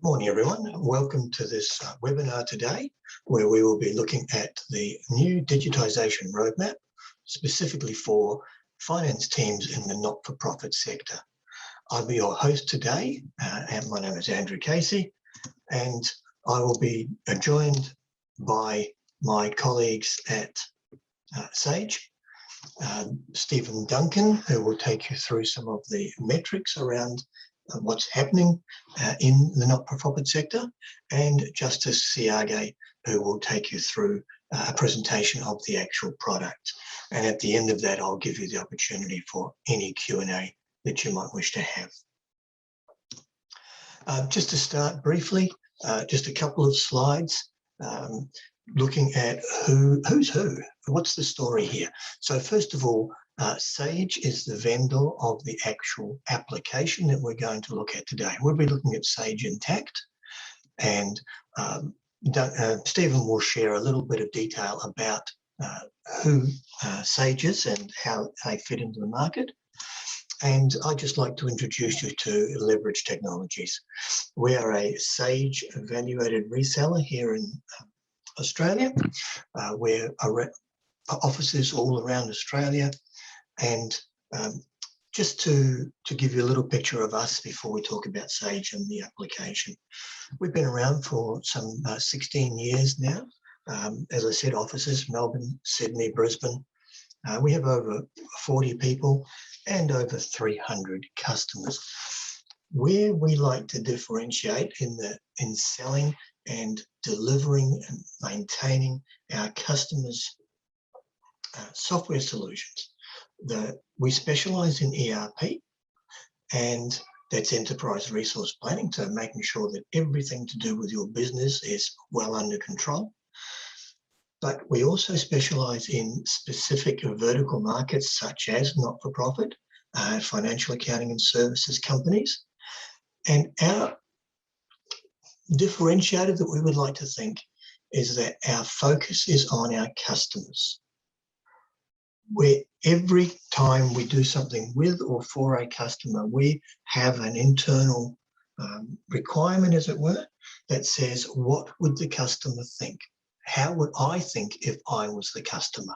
Morning everyone, welcome to this webinar today where we will be looking at the new digitisation roadmap specifically for finance teams in the not-for-profit sector. I'll be your host today and my name is Andrew Casey, and I will be joined by my colleagues at Sage, Stephen Duncan, who will take you through some of the metrics around what's happening in the not-for-profit sector, and Justice Siage, who will take you through a presentation of the actual product. And at the end of that, I'll give you the opportunity for any Q&A that you might wish to have. Just to start briefly, just a couple of slides looking at who's who, what's the story here. So first of all, Sage is the vendor of the actual application that we're going to look at today. We'll be looking at Sage Intacct, and Stephen will share a little bit of detail about who Sage is and how they fit into the market. And I'd just like to introduce you to Leverage Technologies. We are a Sage evaluated reseller here in Australia. We're offices all around Australia. And just to give you a little picture of us before we talk about Sage and the application. We've been around for some 16 years now. As I said, offices, Melbourne, Sydney, Brisbane. We have over 40 people and over 300 customers. Where we like to differentiate in selling and delivering and maintaining our customers' software solutions. We specialize in ERP, and that's enterprise resource planning, so making sure that everything to do with your business is well under control. But we also specialize in specific vertical markets such as not-for-profit, financial accounting and services companies. And our differentiator that we would like to think is that our focus is on our customers. Where every time we do something with or for a customer, we have an internal requirement, as it were, that says, what would the customer think? How would I think if I was the customer?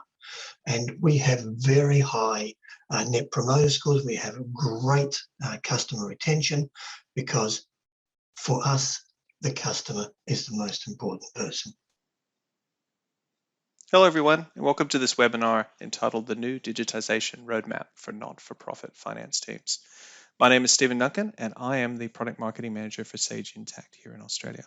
And we have very high net promoter scores. We have great customer retention, because for us, the customer is the most important person. Hello everyone, and welcome to this webinar entitled The New Digitization Roadmap for Not-for-Profit Finance Teams. My name is Stephen Duncan, and I am the Product Marketing Manager for Sage Intacct here in Australia.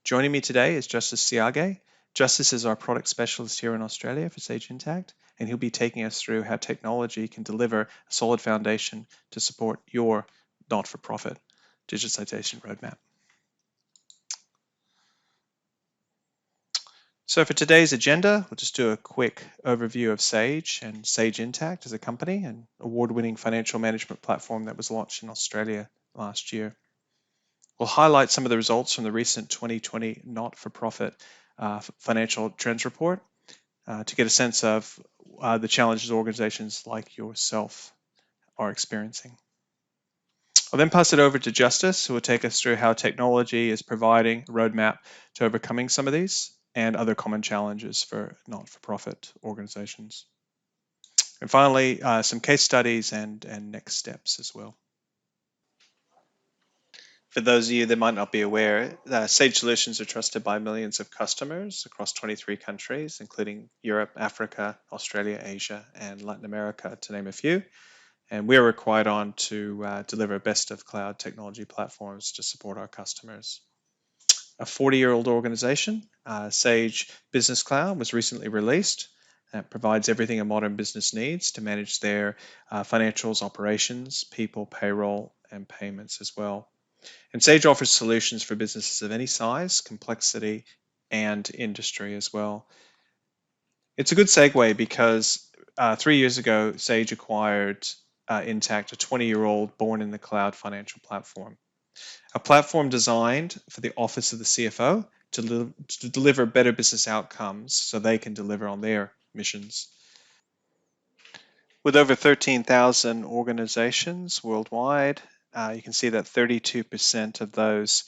Joining me today is Justice Siage. Justice is our product specialist here in Australia for Sage Intacct, and he'll be taking us through how technology can deliver a solid foundation to support your not-for-profit digitization roadmap. So for today's agenda, we'll just do a quick overview of Sage and Sage Intacct as a company, an award-winning financial management platform that was launched in Australia last year. We'll highlight some of the results from the recent 2020 not-for-profit financial trends report to get a sense of the challenges organizations like yourself are experiencing. I'll then pass it over to Justice, who will take us through how technology is providing a roadmap to overcoming some of these and other common challenges for not-for-profit organizations. And finally, some case studies and next steps as well. For those of you that might not be aware, Sage Solutions are trusted by millions of customers across 23 countries, including Europe, Africa, Australia, Asia, and Latin America, to name a few. And we are required on to deliver best of cloud technology platforms to support our customers. A 40-year-old organization, Sage Business Cloud, was recently released. That provides everything a modern business needs to manage their financials, operations, people, payroll, and payments as well. And Sage offers solutions for businesses of any size, complexity, and industry as well. It's a good segue because 3 years ago, Sage acquired Intacct, a 20-year-old born in the cloud financial platform. A platform designed for the office of the CFO to deliver better business outcomes so they can deliver on their missions. With over 13,000 organizations worldwide, you can see that 32% of those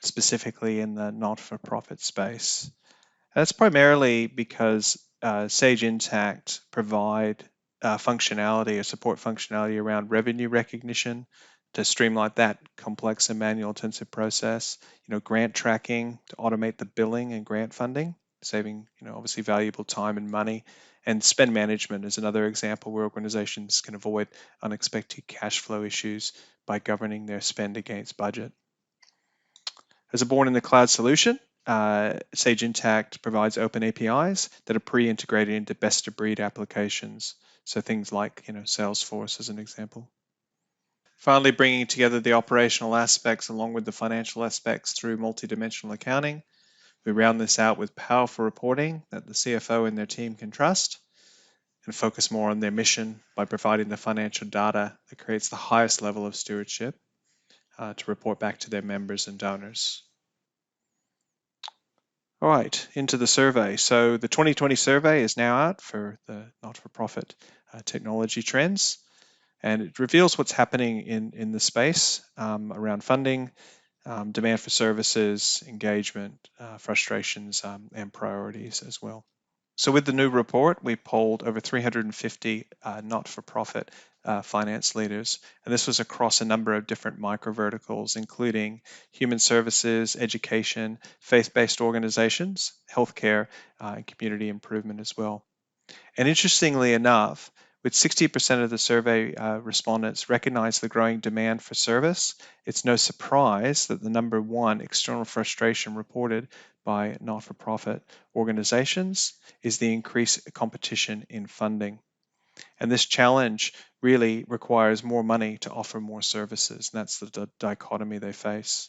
specifically in the not-for-profit space. That's primarily because Sage Intacct provide functionality or support functionality around revenue recognition to streamline that complex and manual intensive process, grant tracking to automate the billing and grant funding, saving, obviously valuable time and money. And spend management is another example where organizations can avoid unexpected cash flow issues by governing their spend against budget. As a born-in-the-cloud solution, Sage Intacct provides open APIs that are pre-integrated into best-of-breed applications. So things like, Salesforce as an example. Finally, bringing together the operational aspects along with the financial aspects through multidimensional accounting. We round this out with powerful reporting that the CFO and their team can trust, and focus more on their mission by providing the financial data that creates the highest level of stewardship to report back to their members and donors. All right, into the survey. So the 2020 survey is now out for the not-for-profit technology trends, and it reveals what's happening in the space around funding, demand for services, engagement, frustrations, and priorities as well. So with the new report, we polled over 350 not-for-profit finance leaders, and this was across a number of different micro verticals, including human services, education, faith-based organizations, healthcare, and community improvement as well. And interestingly enough, with 60% of the survey respondents recognize the growing demand for service, it's no surprise that the number one external frustration reported by not-for-profit organizations is the increased competition in funding. And this challenge really requires more money to offer more services. And that's the dichotomy they face.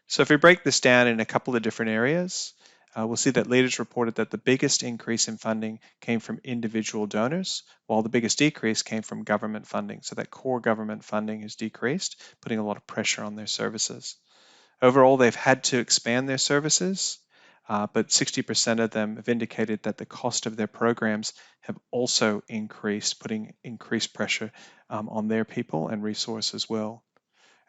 So if we break this down in a couple of different areas, we'll see that leaders reported that the biggest increase in funding came from individual donors, while the biggest decrease came from government funding. So that core government funding has decreased, putting a lot of pressure on their services. Overall, they've had to expand their services, but 60% of them have indicated that the cost of their programs have also increased, putting increased pressure on their people and resource as well.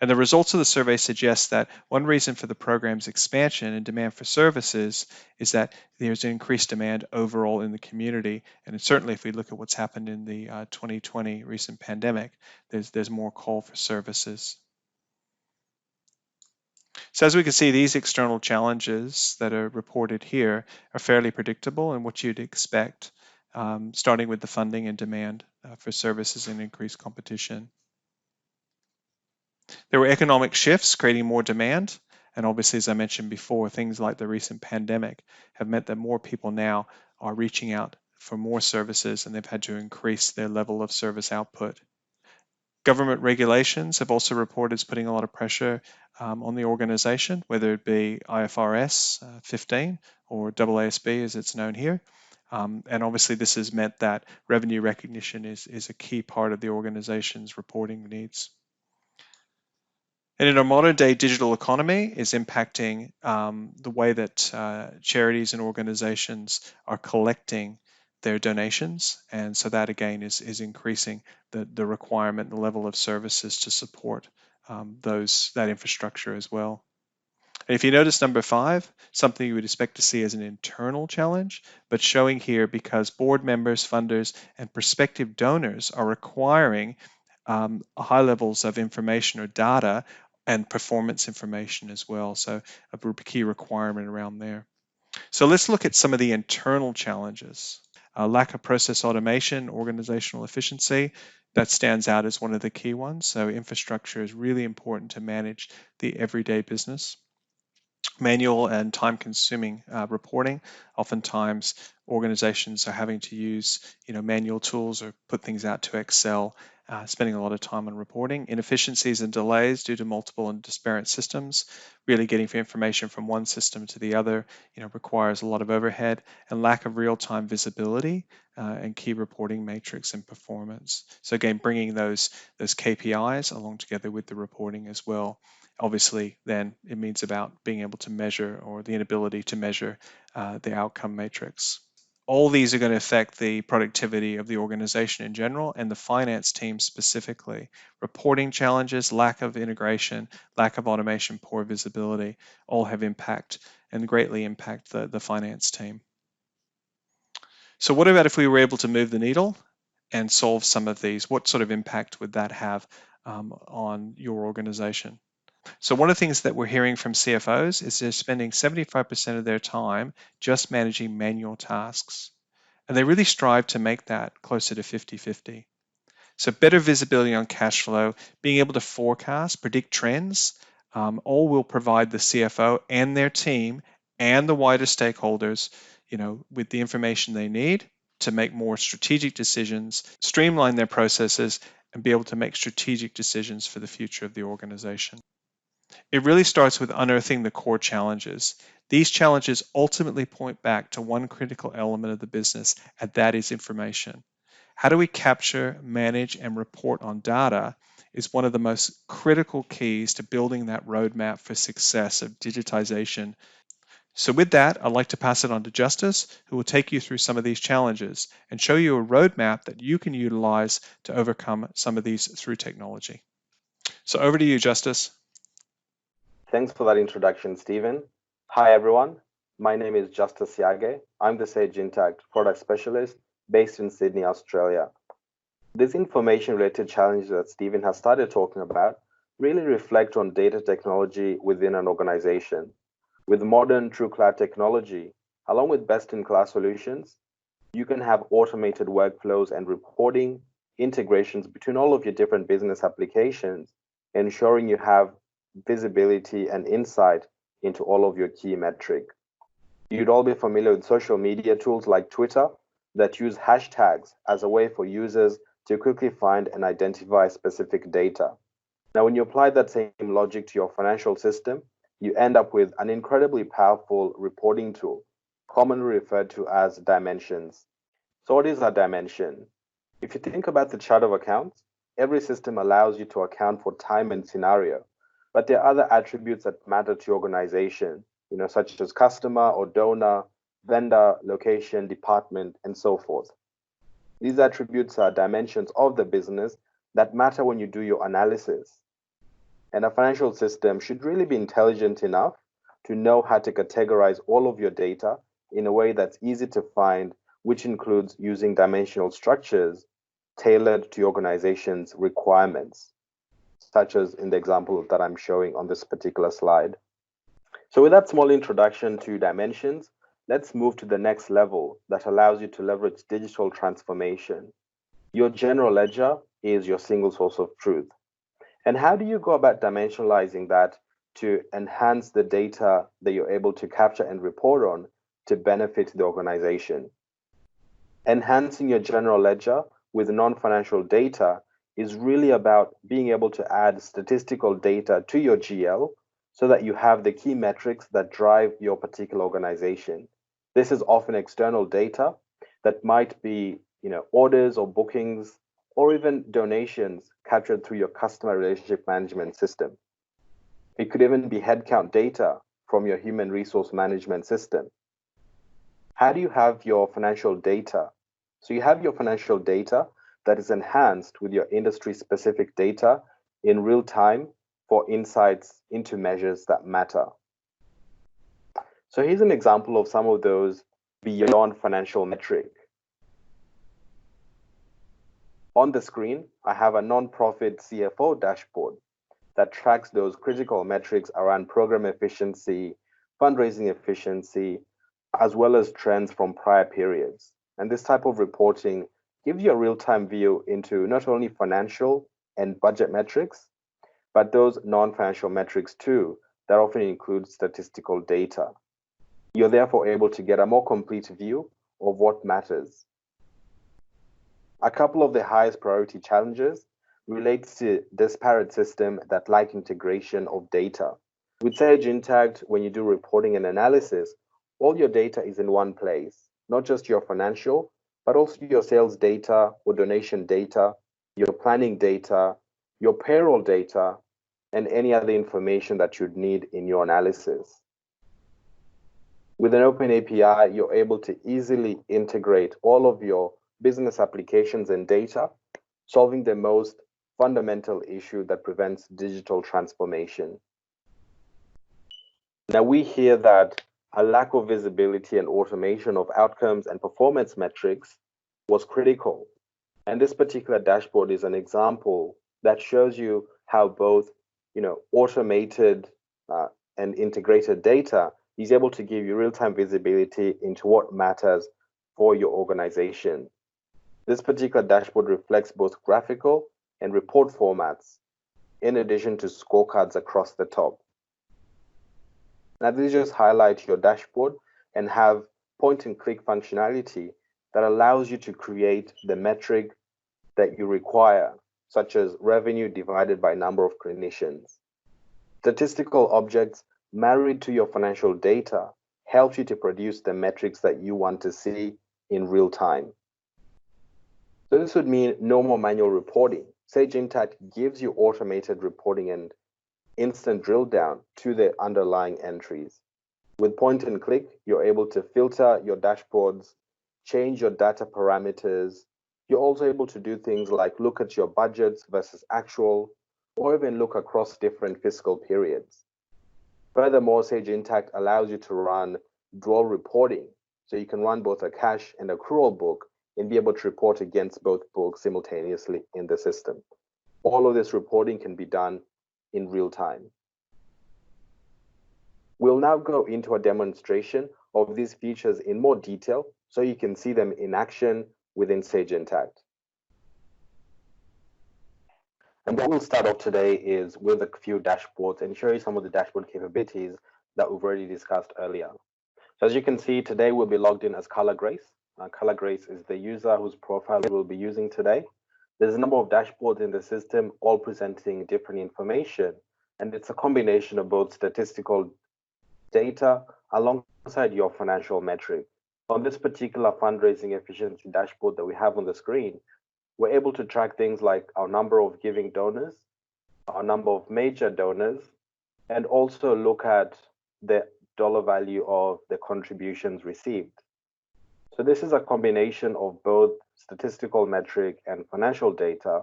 And the results of the survey suggest that one reason for the program's expansion and demand for services is that there's an increased demand overall in the community. And certainly if we look at what's happened in the 2020 recent pandemic, there's more call for services. So as we can see, these external challenges that are reported here are fairly predictable and what you'd expect, starting with the funding and demand for services and increased competition. There were economic shifts creating more demand. And obviously, as I mentioned before, things like the recent pandemic have meant that more people now are reaching out for more services and they've had to increase their level of service output. Government regulations have also reported as putting a lot of pressure on the organization, whether it be IFRS 15 or AASB as it's known here. And obviously this has meant that revenue recognition is a key part of the organization's reporting needs. And in our modern day digital economy is impacting the way that charities and organizations are collecting their donations. And so that again is increasing the requirement, the level of services to support that infrastructure as well. And if you notice number 5, something you would expect to see as an internal challenge, but showing here because board members, funders, and prospective donors are requiring high levels of information or data and performance information as well. So a key requirement around there. So let's look at some of the internal challenges. Lack of process automation, organizational efficiency, that stands out as one of the key ones. So infrastructure is really important to manage the everyday business. Manual and time-consuming reporting. Oftentimes, organizations are having to use, manual tools or put things out to Excel, spending a lot of time on reporting. Inefficiencies and delays due to multiple and disparate systems. Really getting information from one system to the other, requires a lot of overhead, and lack of real-time visibility and key reporting matrix and performance. So again, bringing those KPIs along together with the reporting as well. Obviously, then it means about being able to measure or the inability to measure the outcome matrix. All these are going to affect the productivity of the organization in general and the finance team specifically. Reporting challenges, lack of integration, lack of automation, poor visibility, all have impact and greatly impact the finance team. So what about if we were able to move the needle and solve some of these? What sort of impact would that have on your organization? So one of the things that we're hearing from CFOs is they're spending 75% of their time just managing manual tasks. And they really strive to make that closer to 50-50. So better visibility on cash flow, being able to forecast, predict trends, all will provide the CFO and their team and the wider stakeholders, with the information they need to make more strategic decisions, streamline their processes, and be able to make strategic decisions for the future of the organization. It really starts with unearthing the core challenges. These challenges ultimately point back to one critical element of the business, and that is information. How do we capture, manage, and report on data is one of the most critical keys to building that roadmap for success of digitization. So with that, I'd like to pass it on to Justice, who will take you through some of these challenges and show you a roadmap that you can utilize to overcome some of these through technology. So over to you, Justice. Thanks for that introduction, Stephen. Hi, everyone. My name is Justice Yage. I'm the Sage Intacct product specialist based in Sydney, Australia. These information-related challenges that Stephen has started talking about really reflect on data technology within an organization. With modern true cloud technology, along with best-in-class solutions, you can have automated workflows and reporting integrations between all of your different business applications, ensuring you have visibility and insight into all of your key metrics. You'd all be familiar with social media tools like Twitter that use hashtags as a way for users to quickly find and identify specific data. Now, when you apply that same logic to your financial system, you end up with an incredibly powerful reporting tool, commonly referred to as dimensions. So what is a dimension? If you think about the chart of accounts, every system allows you to account for time and scenario, but there are other attributes that matter to your organization, such as customer or donor, vendor, location, department, and so forth. These attributes are dimensions of the business that matter when you do your analysis. And a financial system should really be intelligent enough to know how to categorize all of your data in a way that's easy to find, which includes using dimensional structures tailored to your organization's requirements, such as in the example that I'm showing on this particular slide. So with that small introduction to dimensions, let's move to the next level that allows you to leverage digital transformation. Your general ledger is your single source of truth. And how do you go about dimensionalizing that to enhance the data that you're able to capture and report on to benefit the organization? Enhancing your general ledger with non-financial data is really about being able to add statistical data to your GL so that you have the key metrics that drive your particular organization. This is often external data that might be, orders or bookings or even donations captured through your customer relationship management system. It could even be headcount data from your human resource management system. How do you have your financial data? So you have your financial data that is enhanced with your industry-specific data in real time for insights into measures that matter. So here's an example of some of those beyond financial metric. On the screen, I have a non-profit CFO dashboard that tracks those critical metrics around program efficiency, fundraising efficiency, as well as trends from prior periods. And this type of reporting gives you a real-time view into not only financial and budget metrics, but those non-financial metrics too, that often include statistical data. You're therefore able to get a more complete view of what matters. A couple of the highest priority challenges relate to disparate systems that lack integration of data. With Sage Intacct, when you do reporting and analysis, all your data is in one place, not just your financial, but also your sales data or donation data, your planning data, your payroll data, and any other information that you'd need in your analysis. With an open API, you're able to easily integrate all of your business applications and data, solving the most fundamental issue that prevents digital transformation. Now, we hear that a lack of visibility and automation of outcomes and performance metrics was critical. And this particular dashboard is an example that shows you how both, automated and integrated data is able to give you real-time visibility into what matters for your organization. This particular dashboard reflects both graphical and report formats, in addition to scorecards across the top. Now, these just highlight your dashboard and have point-and-click functionality that allows you to create the metric that you require, such as revenue divided by number of clinicians. Statistical objects married to your financial data help you to produce the metrics that you want to see in real time. So this would mean no more manual reporting. Sage Intacct gives you automated reporting and instant drill down to the underlying entries. With point and click, you're able to filter your dashboards, change your data parameters. You're also able to do things like look at your budgets versus actual, or even look across different fiscal periods. Furthermore, Sage Intacct allows you to run dual reporting. So you can run both a cash and accrual book and be able to report against both books simultaneously in the system. All of this reporting can be done in real time. We'll now go into a demonstration of these features in more detail so you can see them in action within Sage Intacct. And what we'll start off today is with a few dashboards and show you some of the dashboard capabilities that we've already discussed earlier. So as you can see, today we'll be logged in as Color Grace. Color Grace is the user whose profile we'll be using today. There's a number of dashboards in the system, all presenting different information, and it's a combination of both statistical data alongside your financial metric. On this particular fundraising efficiency dashboard that we have on the screen, we're able to track things like our number of giving donors, our number of major donors, and also look at the dollar value of the contributions received. So this is a combination of both statistical metric and financial data,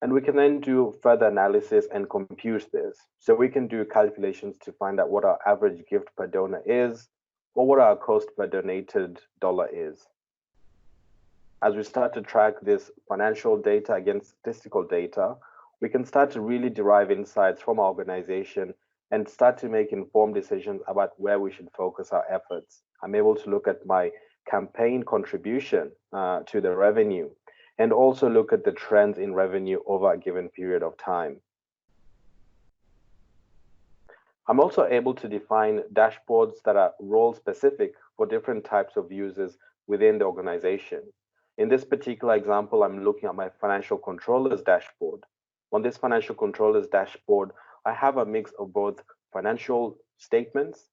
and we can then do further analysis and compute this. So we can do calculations to find out what our average gift per donor is, or what our cost per donated dollar is. As we start to track this financial data against statistical data, we can start to really derive insights from our organization and start to make informed decisions about where we should focus our efforts. I'm able to look at my campaign contribution to the revenue and also look at the trends in revenue over a given period of time. I'm also able to define dashboards that are role specific for different types of users within the organization. In this particular example, I'm looking at my financial controllers dashboard. On this financial controllers dashboard, I have a mix of both financial statements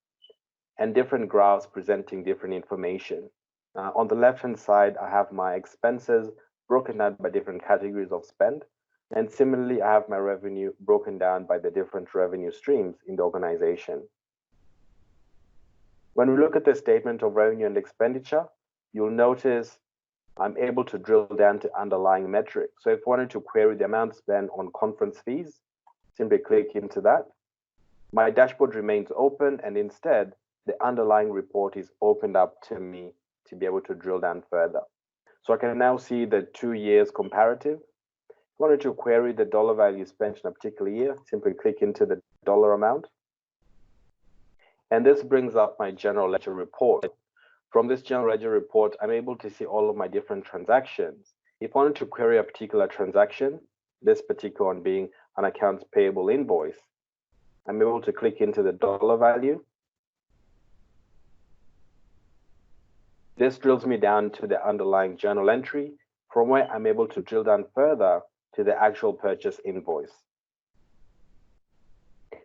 and different graphs presenting different information. On the left-hand side, I have my expenses broken down by different categories of spend. And similarly, I have my revenue broken down by the different revenue streams in the organization. When we look at the statement of revenue and expenditure, you'll notice I'm able to drill down to underlying metrics. So if I wanted to query the amount spent on conference fees, simply click into that. My dashboard remains open, and instead, the underlying report is opened up to me to be able to drill down further. So I can now see the 2 years comparative. If I wanted to query the dollar value spent in a particular year, simply click into the dollar amount. And this brings up my general ledger report. From this general ledger report, I'm able to see all of my different transactions. If I wanted to query a particular transaction, this particular one being an accounts payable invoice, I'm able to click into the dollar value. This drills me down to the underlying journal entry, from where I'm able to drill down further to the actual purchase invoice.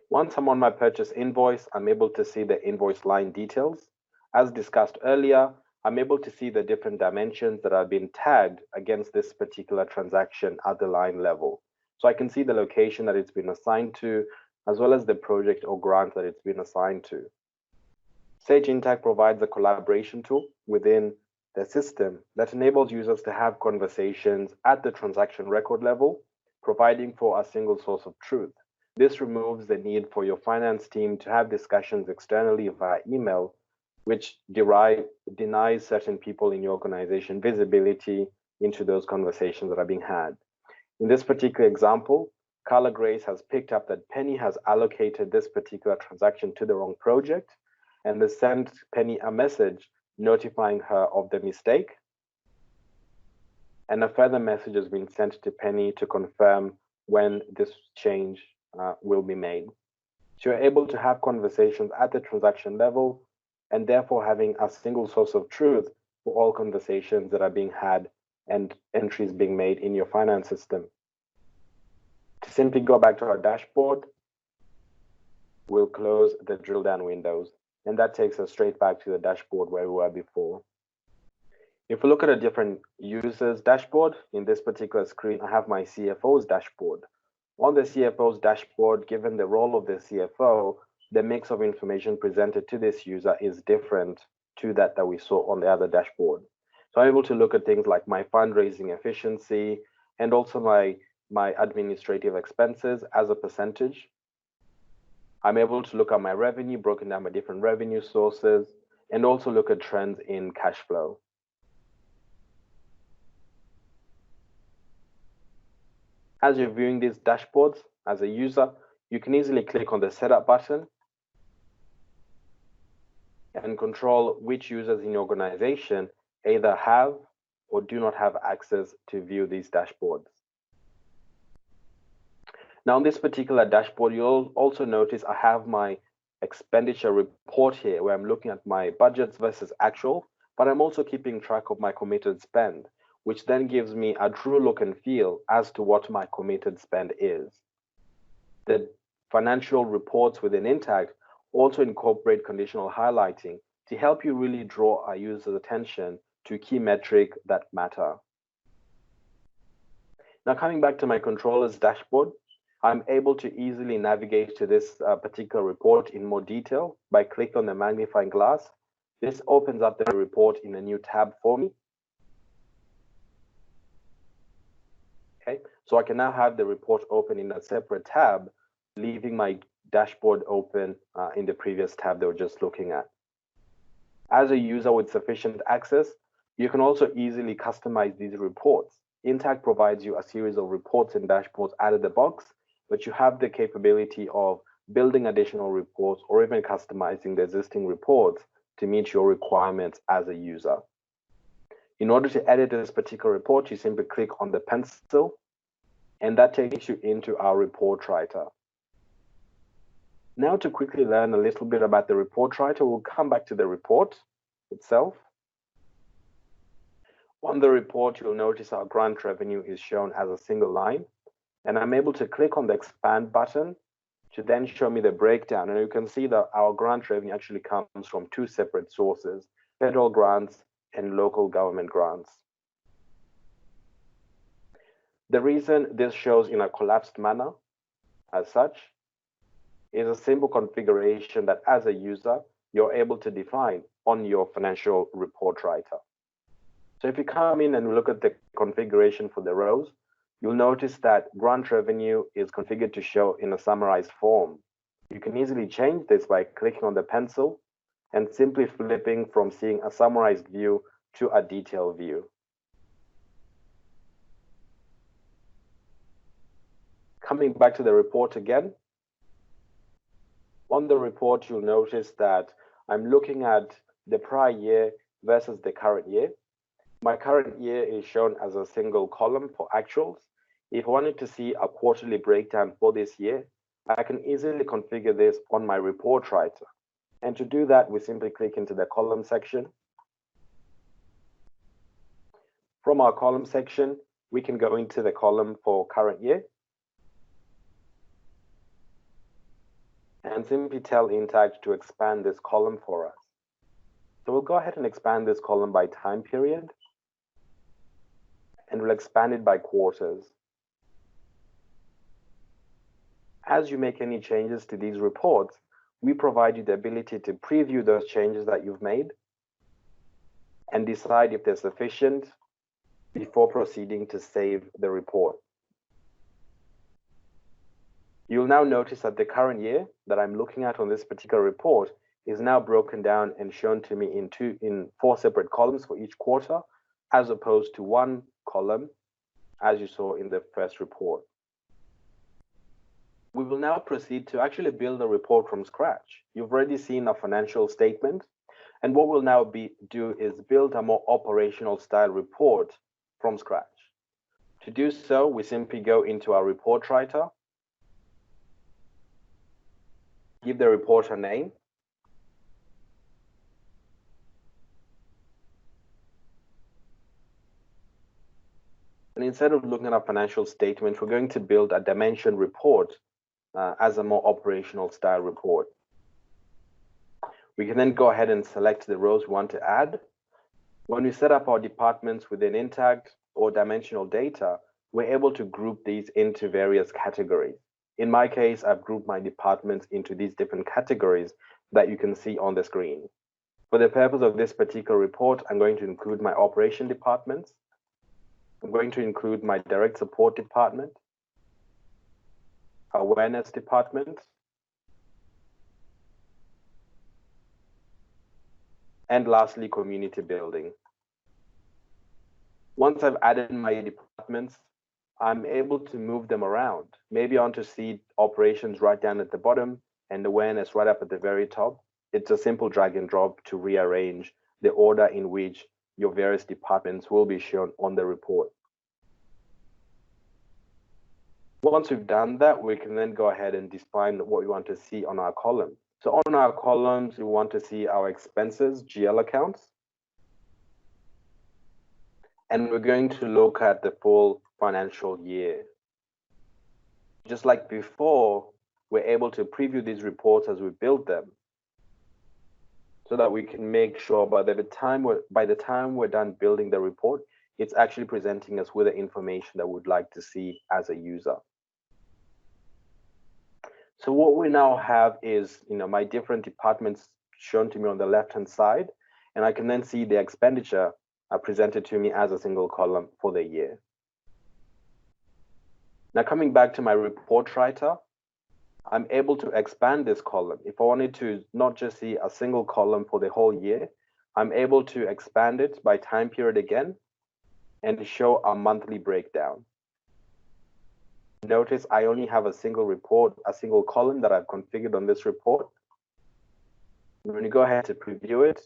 Once I'm on my purchase invoice, I'm able to see the invoice line details. As discussed earlier, I'm able to see the different dimensions that have been tagged against this particular transaction at the line level. So I can see the location that it's been assigned to, as well as the project or grant that it's been assigned to. Sage Intacct provides a collaboration tool within the system that enables users to have conversations at the transaction record level, providing for a single source of truth. This removes the need for your finance team to have discussions externally via email, which denies certain people in your organization visibility into those conversations that are being had. In this particular example, Carla Grace has picked up that Penny has allocated this particular transaction to the wrong project and has sent Penny a message notifying her of the mistake. And a further message has been sent to Penny to confirm when this change will be made. So you're able to have conversations at the transaction level and therefore having a single source of truth for all conversations that are being had and entries being made in your finance system. To simply go back to our dashboard, we'll close the drill down windows, and that takes us straight back to the dashboard where we were before. If we look at a different user's dashboard, in this particular screen, I have my CFO's dashboard. On the CFO's dashboard, given the role of the CFO, the mix of information presented to this user is different to that we saw on the other dashboard. So I'm able to look at things like my fundraising efficiency and also my administrative expenses as a percentage. I'm able to look at my revenue broken down by different revenue sources and also look at trends in cash flow. As you're viewing these dashboards as a user, you can easily click on the setup button and control which users in your organization either have or do not have access to view these dashboards. Now, on this particular dashboard, you'll also notice I have my expenditure report here where I'm looking at my budgets versus actual, but I'm also keeping track of my committed spend, which then gives me a true look and feel as to what my committed spend is. The financial reports within Intacct also incorporate conditional highlighting to help you really draw a user's attention to key metrics that matter. Now, coming back to my controller's dashboard, I'm able to easily navigate to this particular report in more detail by clicking on the magnifying glass. This opens up the report in a new tab for me. Okay, so I can now have the report open in a separate tab, leaving my dashboard open in the previous tab that we're just looking at. As a user with sufficient access, you can also easily customize these reports. Intacct provides you a series of reports and dashboards out of the box, but you have the capability of building additional reports or even customizing the existing reports to meet your requirements as a user. In order to edit this particular report, you simply click on the pencil, and that takes you into our report writer. Now, to quickly learn a little bit about the report writer, we'll come back to the report itself. On the report, you'll notice our grant revenue is shown as a single line, and I'm able to click on the expand button to then show me the breakdown. And you can see that our grant revenue actually comes from two separate sources, federal grants and local government grants. The reason this shows in a collapsed manner as such is a simple configuration that as a user, you're able to define on your financial report writer. So if you come in and look at the configuration for the rows, you'll notice that grant revenue is configured to show in a summarized form. You can easily change this by clicking on the pencil and simply flipping from seeing a summarized view to a detailed view. Coming back to the report again, on the report, you'll notice that I'm looking at the prior year versus the current year. My current year is shown as a single column for actuals. If I wanted to see a quarterly breakdown for this year, I can easily configure this on my report writer. And to do that, we simply click into the column section. From our column section, we can go into the column for current year and simply tell Intacct to expand this column for us. So we'll go ahead and expand this column by time period, and we'll expand it by quarters. As you make any changes to these reports, we provide you the ability to preview those changes that you've made and decide if they're sufficient before proceeding to save the report. You'll now notice that the current year that I'm looking at on this particular report is now broken down and shown to me in 4 separate columns for each quarter, as opposed to 1 column, as you saw in the first report. We will now proceed to actually build a report from scratch. You've already seen a financial statement, and what we'll now do is build a more operational style report from scratch. To do so, we simply go into our report writer, give the report a name, and instead of looking at a financial statement, we're going to build a dimension report as a more operational style report. We can then go ahead and select the rows we want to add. When we set up our departments within Intacct or dimensional data, we're able to group these into various categories. In my case, I've grouped my departments into these different categories that you can see on the screen. For the purpose of this particular report, I'm going to include my operation departments. I'm going to include my direct support department, awareness department, and lastly, community building. Once I've added my departments, I'm able to move them around. Maybe I want to see operations right down at the bottom and awareness right up at the very top. It's a simple drag and drop to rearrange the order in which your various departments will be shown on the report. Once we've done that, we can then go ahead and define what we want to see on our column. So on our columns, we want to see our expenses, GL accounts. And we're going to look at the full financial year. Just like before, we're able to preview these reports as we build them so that we can make sure by the time we're done building the report, it's actually presenting us with the information that we'd like to see as a user. So what we now have is, my different departments shown to me on the left-hand side, and I can then see the expenditure presented to me as a single column for the year. Now coming back to my report writer, I'm able to expand this column. If I wanted to not just see a single column for the whole year, I'm able to expand it by time period again and show a monthly breakdown. Notice I only have a single report, a single column that I've configured on this report. When you go ahead to preview it,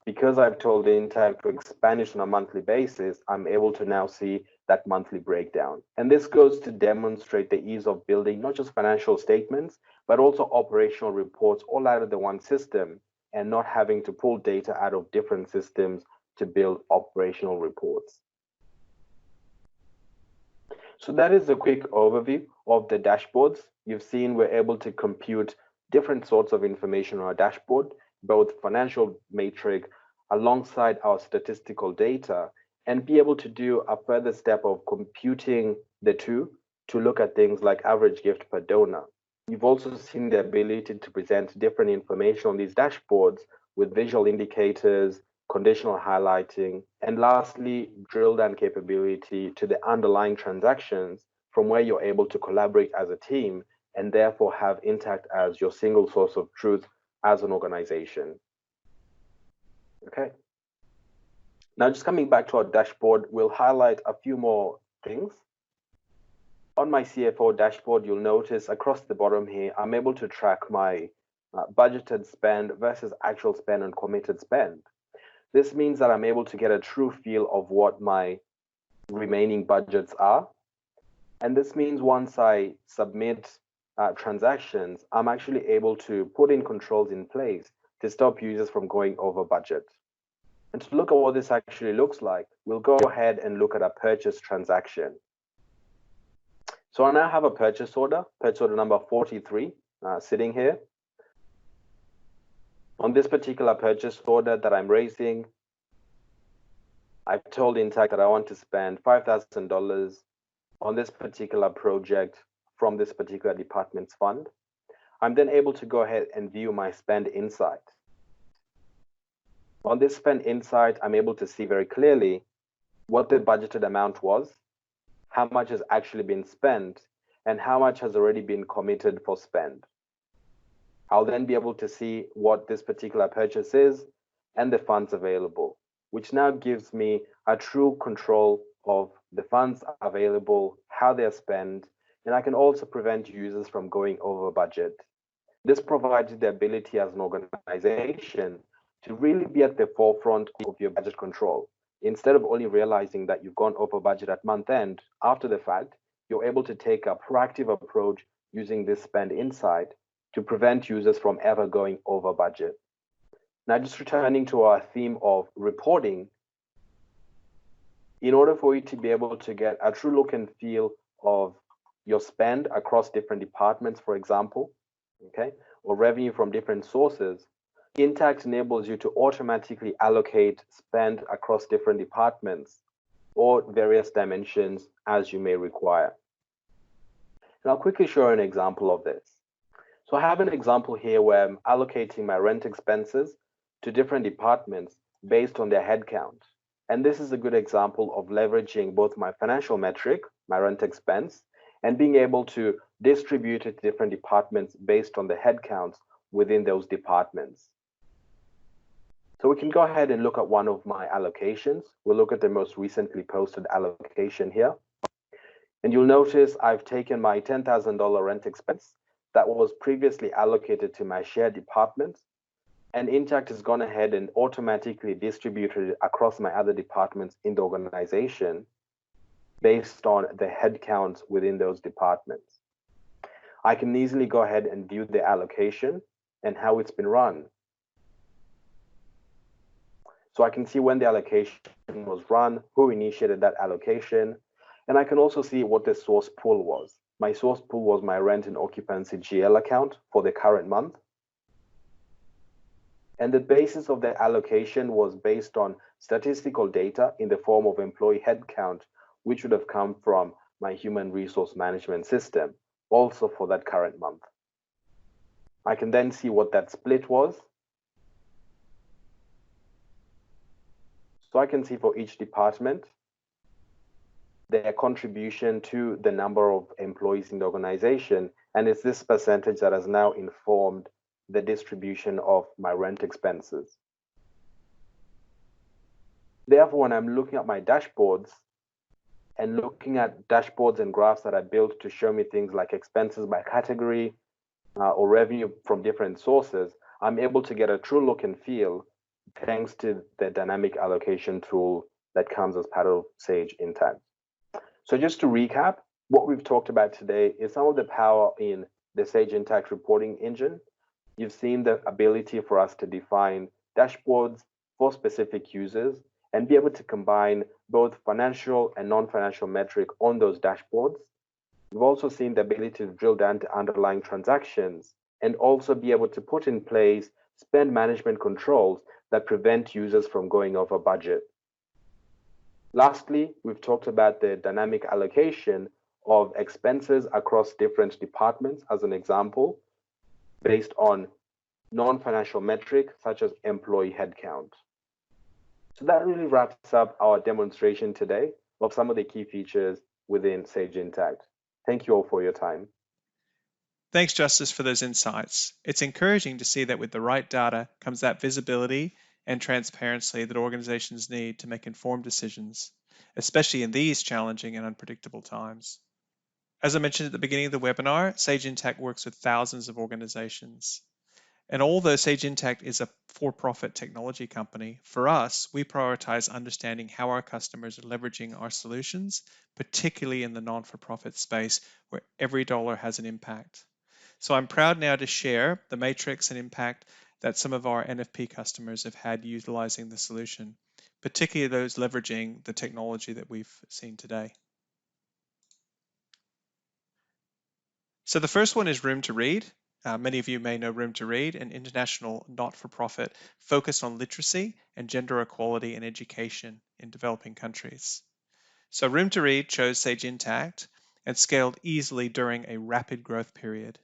because I've told Intacct to expand it on a monthly basis, I'm able to now see that monthly breakdown. And this goes to demonstrate the ease of building not just financial statements, but also operational reports all out of the one system and not having to pull data out of different systems to build operational reports. So that is a quick overview of the dashboards. You've seen we're able to compute different sorts of information on our dashboard, both financial metric alongside our statistical data, and be able to do a further step of computing the two to look at things like average gift per donor. You've also seen the ability to present different information on these dashboards with visual indicators, conditional highlighting, and lastly, drill down capability to the underlying transactions from where you're able to collaborate as a team and therefore have Intacct as your single source of truth as an organization. Okay. Now, just coming back to our dashboard, we'll highlight a few more things. On my CFO dashboard, you'll notice across the bottom here, I'm able to track my budgeted spend versus actual spend and committed spend. This means that I'm able to get a true feel of what my remaining budgets are. And this means once I submit transactions, I'm actually able to put in controls in place to stop users from going over budget. And to look at what this actually looks like, we'll go ahead and look at a purchase transaction. So I now have a purchase order number 43, sitting here. On this particular purchase order that I'm raising, I've told Intacct that I want to spend $5,000 on this particular project from this particular department's fund. I'm then able to go ahead and view my spend insight. On this spend insight, I'm able to see very clearly what the budgeted amount was, how much has actually been spent, and how much has already been committed for spend. I'll then be able to see what this particular purchase is and the funds available, which now gives me a true control of the funds available, how they're spent, and I can also prevent users from going over budget. This provides the ability as an organization to really be at the forefront of your budget control. Instead of only realizing that you've gone over budget at month end, after the fact, you're able to take a proactive approach using this spend insight to prevent users from ever going over budget. Now, just returning to our theme of reporting, in order for you to be able to get a true look and feel of your spend across different departments, for example, okay, or revenue from different sources, Intacct enables you to automatically allocate spend across different departments or various dimensions as you may require. And I'll quickly show you an example of this. So I have an example here where I'm allocating my rent expenses to different departments based on their headcount. And this is a good example of leveraging both my financial metric, my rent expense, and being able to distribute it to different departments based on the headcounts within those departments. So we can go ahead and look at one of my allocations. We'll look at the most recently posted allocation here. And you'll notice I've taken my $10,000 rent expense that was previously allocated to my shared department, and Intacct has gone ahead and automatically distributed it across my other departments in the organization based on the headcounts within those departments. I can easily go ahead and view the allocation and how it's been run. So I can see when the allocation was run, who initiated that allocation, and I can also see what the source pool was. My source pool was my rent and occupancy GL account for the current month. And the basis of the allocation was based on statistical data in the form of employee headcount, which would have come from my human resource management system, also for that current month. I can then see what that split was. So I can see for each department their contribution to the number of employees in the organization, and it's this percentage that has now informed the distribution of my rent expenses. Therefore, when I'm looking at my dashboards and looking at dashboards and graphs that I built to show me things like expenses by category or revenue from different sources, I'm able to get a true look and feel thanks to the dynamic allocation tool that comes as part of Sage Intacct. So just to recap, what we've talked about today is some of the power in the Sage Intacct reporting engine. You've seen the ability for us to define dashboards for specific users and be able to combine both financial and non-financial metric on those dashboards. We've also seen the ability to drill down to underlying transactions and also be able to put in place spend management controls that prevent users from going over budget. Lastly, we've talked about the dynamic allocation of expenses across different departments as an example, based on non-financial metrics such as employee headcount. So that really wraps up our demonstration today of some of the key features within Sage Intacct. Thank you all for your time. Thanks, Justice, for those insights. It's encouraging to see that with the right data comes that visibility and transparency that organizations need to make informed decisions, especially in these challenging and unpredictable times. As I mentioned at the beginning of the webinar, Sage Intacct works with thousands of organizations. And although Sage Intacct is a for-profit technology company, for us, we prioritize understanding how our customers are leveraging our solutions, particularly in the non-for-profit space where every dollar has an impact. So I'm proud now to share the matrix and impact that some of our NFP customers have had utilizing the solution, particularly those leveraging the technology that we've seen today. So the first one is Room to Read. Many of you may know Room to Read, an international not-for-profit focused on literacy and gender equality and education in developing countries. So Room to Read chose Sage Intacct and scaled easily during a rapid growth period.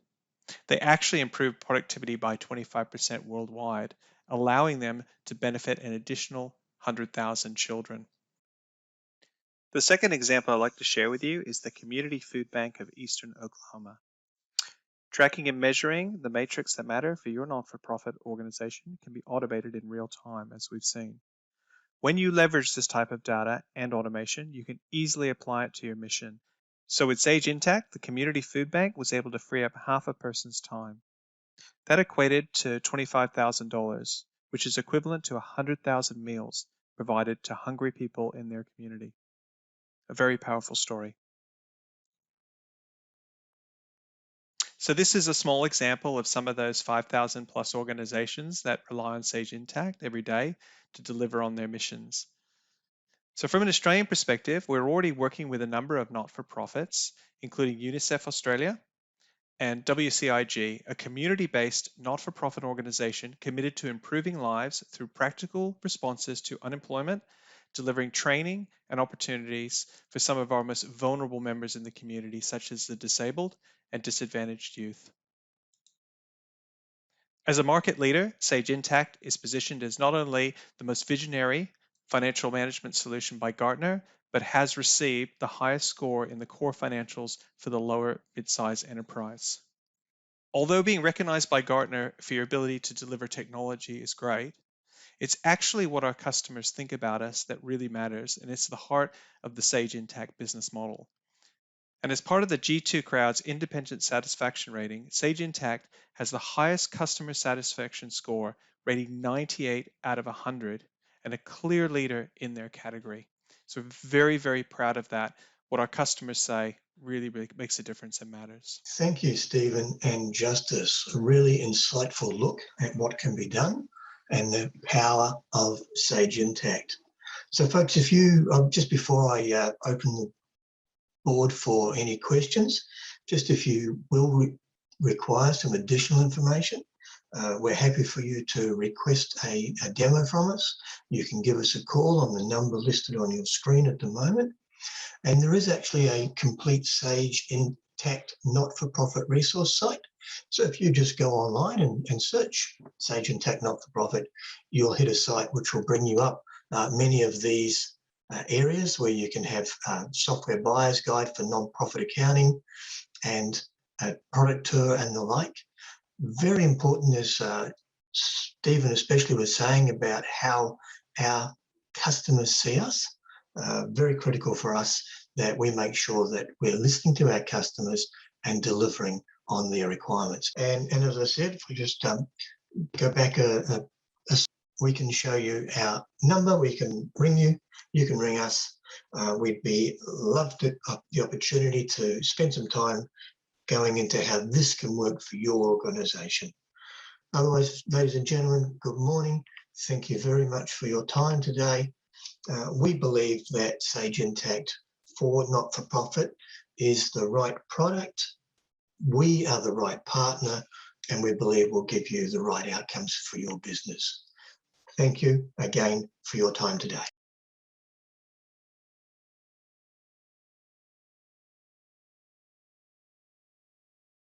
They actually improved productivity by 25% worldwide, allowing them to benefit an additional 100,000 children. The second example I'd like to share with you is the Community Food Bank of Eastern Oklahoma. Tracking and measuring the metrics that matter for your not-for-profit organization can be automated in real time, as we've seen. When you leverage this type of data and automation, you can easily apply it to your mission. So with Sage Intacct, the Community Food Bank was able to free up half a person's time. That equated to $25,000, which is equivalent to 100,000 meals provided to hungry people in their community. A very powerful story. So this is a small example of some of those 5,000 plus organizations that rely on Sage Intacct every day to deliver on their missions. So from an Australian perspective, we're already working with a number of not-for-profits, including UNICEF Australia and WCIG, a community-based not-for-profit organization committed to improving lives through practical responses to unemployment, delivering training and opportunities for some of our most vulnerable members in the community, such as the disabled and disadvantaged youth. As a market leader, Sage Intacct is positioned as not only the most visionary financial management solution by Gartner, but has received the highest score in the core financials for the lower mid-size enterprise. Although being recognized by Gartner for your ability to deliver technology is great, it's actually what our customers think about us that really matters, and it's the heart of the Sage Intacct business model. And as part of the G2 Crowd's independent satisfaction rating, Sage Intacct has the highest customer satisfaction score, rating 98 out of 100, and a clear leader in their category. So very, very proud of that. What our customers say really, really makes a difference and matters. Thank you, Stephen and Justice. A really insightful look at what can be done and the power of Sage Intacct. So folks, if you, just before I open the board for any questions, just if you will require some additional information, we're happy for you to request a demo from us. You can give us a call on the number listed on your screen at the moment. And there is actually a complete Sage Intacct not-for-profit resource site. So if you just go online and search Sage Intacct not-for-profit, you'll hit a site which will bring you up many of these areas where you can have software buyer's guide for non-profit accounting and a product tour and the like. Very important, as Stephen especially was saying, about how our customers see us. Very critical for us that we make sure that we're listening to our customers and delivering on their requirements. And as I said, if we just go back we can show you our number, we can ring you, you can ring us. We'd be loved the opportunity to spend some time going into how this can work for your organization. Otherwise, ladies and gentlemen, good morning. Thank you very much for your time today. We believe that Sage Intacct for not-for-profit is the right product. We are the right partner, and we believe will give you the right outcomes for your business. Thank you again for your time today.